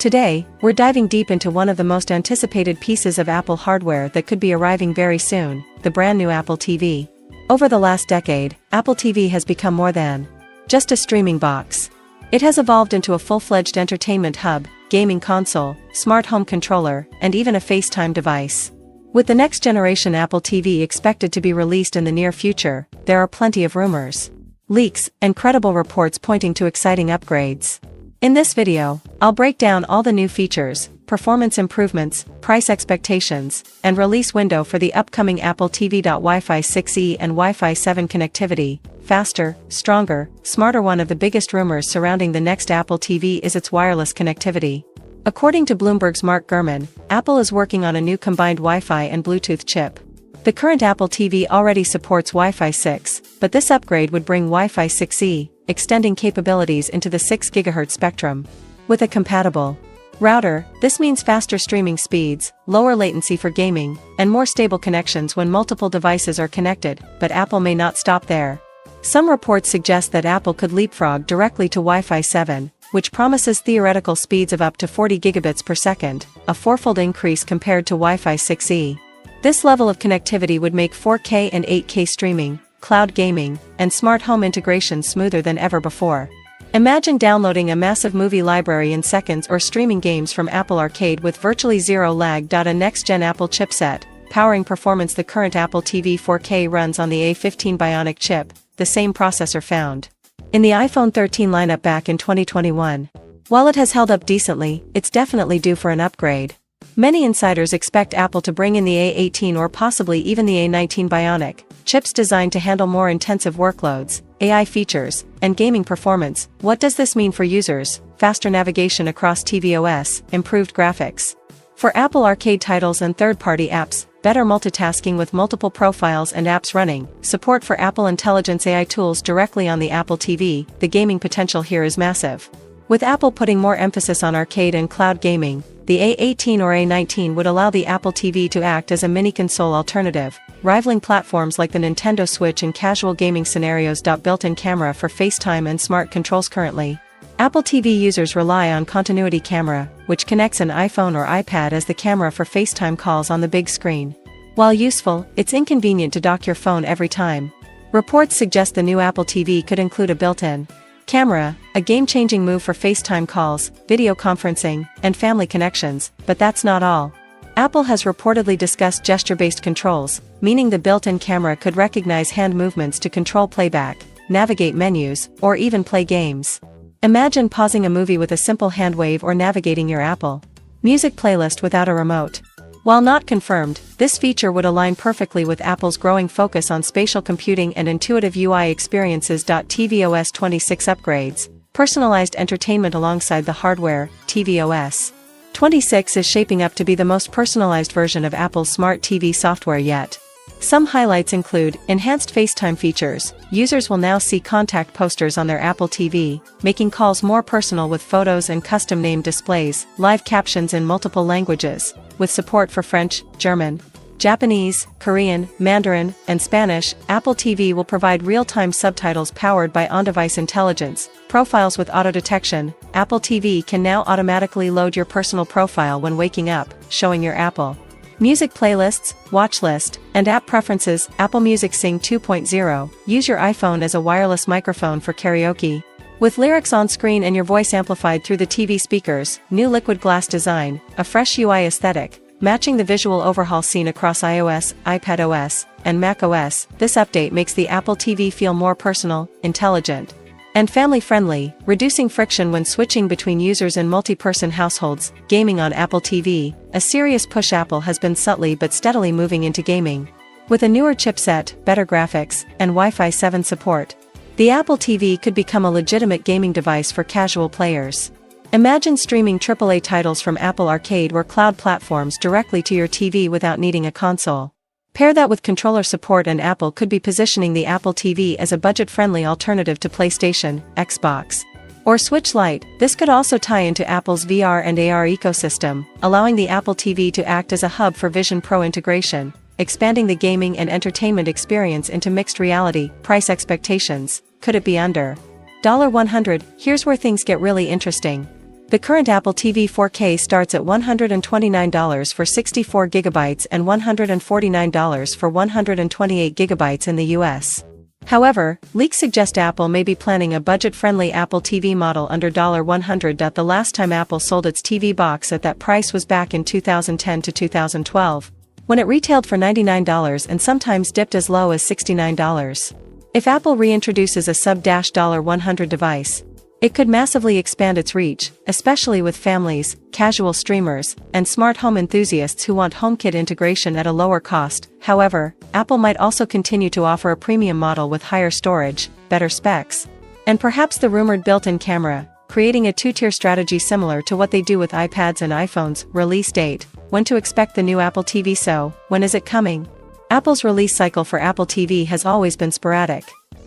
Today, we're diving deep into one of the most anticipated pieces of Apple hardware that could be arriving very soon, the brand new Apple TV. Over the last decade, Apple TV has become more than just a streaming box. It has evolved into a full-fledged entertainment hub, gaming console, smart home controller, and even a FaceTime device. With the next generation Apple TV expected to be released in the near future, there are plenty of rumors, leaks, and credible reports pointing to exciting upgrades. In this video, I'll break down all the new features, performance improvements, price expectations, and release window for the upcoming Apple TV. Wi-Fi 6E and Wi-Fi 7 connectivity, faster, stronger, smarter. One of the biggest rumors surrounding the next Apple TV is its wireless connectivity. According to Bloomberg's Mark Gurman, Apple is working on a new combined Wi-Fi and Bluetooth chip. The current Apple TV already supports Wi-Fi 6, but this upgrade would bring Wi-Fi 6E, extending capabilities into the 6 GHz spectrum. With a compatible router, this means faster streaming speeds, lower latency for gaming, and more stable connections when multiple devices are connected, but Apple may not stop there. Some reports suggest that Apple could leapfrog directly to Wi-Fi 7, which promises theoretical speeds of up to 40 gigabits per second, a fourfold increase compared to Wi-Fi 6E. This level of connectivity would make 4K and 8K streaming, cloud gaming, and smart home integration smoother than ever before. Imagine downloading a massive movie library in seconds or streaming games from Apple Arcade with virtually zero lag. A next-gen Apple chipset, powering performance. The current Apple TV 4K runs on the A15 Bionic chip, the same processor found in the iPhone 13 lineup back in 2021. While it has held up decently, it's definitely due for an upgrade. Many insiders expect Apple to bring in the A18 or possibly even the A19 Bionic, chips designed to handle more intensive workloads, AI features, and gaming performance. What does this mean for users? Faster navigation across tvOS, improved graphics for Apple Arcade titles and third-party apps, better multitasking with multiple profiles and apps running, support for Apple Intelligence AI tools directly on the Apple TV. The gaming potential here is massive. With Apple putting more emphasis on arcade and cloud gaming, the A18 or A19 would allow the Apple TV to act as a mini-console alternative, rivaling platforms like the Nintendo Switch in casual gaming scenarios. Built-in camera for FaceTime and smart controls. Currently, Apple TV users rely on continuity camera, which connects an iPhone or iPad as the camera for FaceTime calls on the big screen. While useful, it's inconvenient to dock your phone every time. Reports suggest the new Apple TV could include a built-in camera, a game-changing move for FaceTime calls, video conferencing, and family connections. But that's not all. Apple has reportedly discussed gesture-based controls, meaning the built-in camera could recognize hand movements to control playback, navigate menus, or even play games. Imagine pausing a movie with a simple hand wave or navigating your Apple Music playlist without a remote. While not confirmed, this feature would align perfectly with Apple's growing focus on spatial computing and intuitive UI experiences. tvOS 26 upgrades, personalized entertainment alongside the hardware. tvOS 26 is shaping up to be the most personalized version of Apple's smart TV software yet. Some highlights include enhanced FaceTime features. Users will now see contact posters on their Apple TV, making calls more personal with photos and custom-named displays. Live captions in multiple languages, with support for French, German, Japanese, Korean, Mandarin, and Spanish. Apple TV will provide real-time subtitles powered by on-device intelligence. Profiles with auto-detection. Apple TV can now automatically load your personal profile when waking up, showing your Apple Music playlists, watch list, and app preferences. Apple Music Sing 2.0. Use your iPhone as a wireless microphone for karaoke, with lyrics on screen and your voice amplified through the TV speakers. New liquid glass design, a fresh UI aesthetic, matching the visual overhaul seen across iOS, iPadOS, and macOS. This update makes the Apple TV feel more personal, intelligent, and family-friendly, reducing friction when switching between users in multi-person households. Gaming on Apple TV, a serious push. Apple has been subtly but steadily moving into gaming. With a newer chipset, better graphics, and Wi-Fi 7 support, the Apple TV could become a legitimate gaming device for casual players. Imagine streaming AAA titles from Apple Arcade or cloud platforms directly to your TV without needing a console. Pair that with controller support and Apple could be positioning the Apple TV as a budget-friendly alternative to PlayStation, Xbox, or Switch Lite. This could also tie into Apple's VR and AR ecosystem, allowing the Apple TV to act as a hub for Vision Pro integration, expanding the gaming and entertainment experience into mixed reality. Price expectations, could it be under $100? Here's where things get really interesting. The current Apple TV 4K starts at $129 for 64 GB and $149 for 128 GB in the US. However, leaks suggest Apple may be planning a budget-friendly Apple TV model under $100. The last time Apple sold its TV box at that price was back in 2010 to 2012, when it retailed for $99 and sometimes dipped as low as $69. If Apple reintroduces a sub-$100 device, it could massively expand its reach, especially with families, casual streamers, and smart home enthusiasts who want HomeKit integration at a lower cost. However, Apple might also continue to offer a premium model with higher storage, better specs, and perhaps the rumored built-in camera, creating a two-tier strategy similar to what they do with iPads and iPhones. Release date: when to expect the new Apple TV? So, when is it coming? Apple's release cycle for Apple TV has always been sporadic.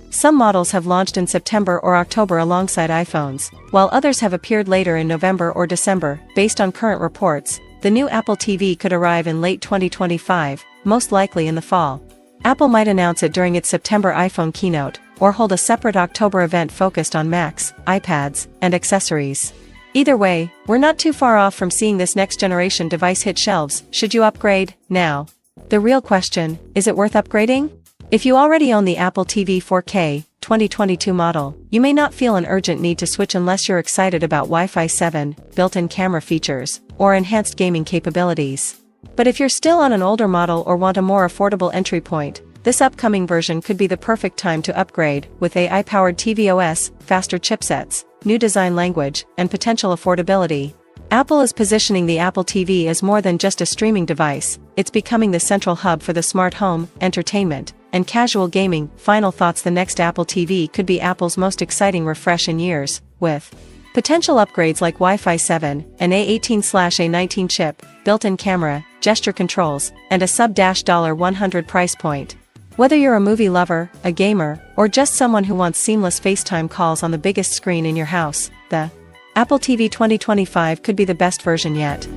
Some models have launched in September or October alongside iPhones, while others have appeared later in November or December. Based on current reports, the new Apple TV could arrive in late 2025, most likely in the fall. Apple might announce it during its September iPhone keynote, or hold a separate October event focused on Macs, iPads, and accessories. Either way, we're not too far off from seeing this next-generation device hit shelves. Should you upgrade now? The real question: is it worth upgrading? If you already own the Apple TV 4K 2022 model, you may not feel an urgent need to switch unless you're excited about Wi-Fi 7, built-in camera features, or enhanced gaming capabilities. But if you're still on an older model or want a more affordable entry point, this upcoming version could be the perfect time to upgrade. With AI-powered tvOS, faster chipsets, new design language, and potential affordability, Apple is positioning the Apple TV as more than just a streaming device. It's becoming the central hub for the smart home, entertainment, and casual gaming. Final thoughts: the next Apple TV could be Apple's most exciting refresh in years, with potential upgrades like Wi-Fi 7, an A18/A19 chip, built-in camera, gesture controls, and a sub-$100 price point. Whether you're a movie lover, a gamer, or just someone who wants seamless FaceTime calls on the biggest screen in your house, the Apple TV 2025 could be the best version yet.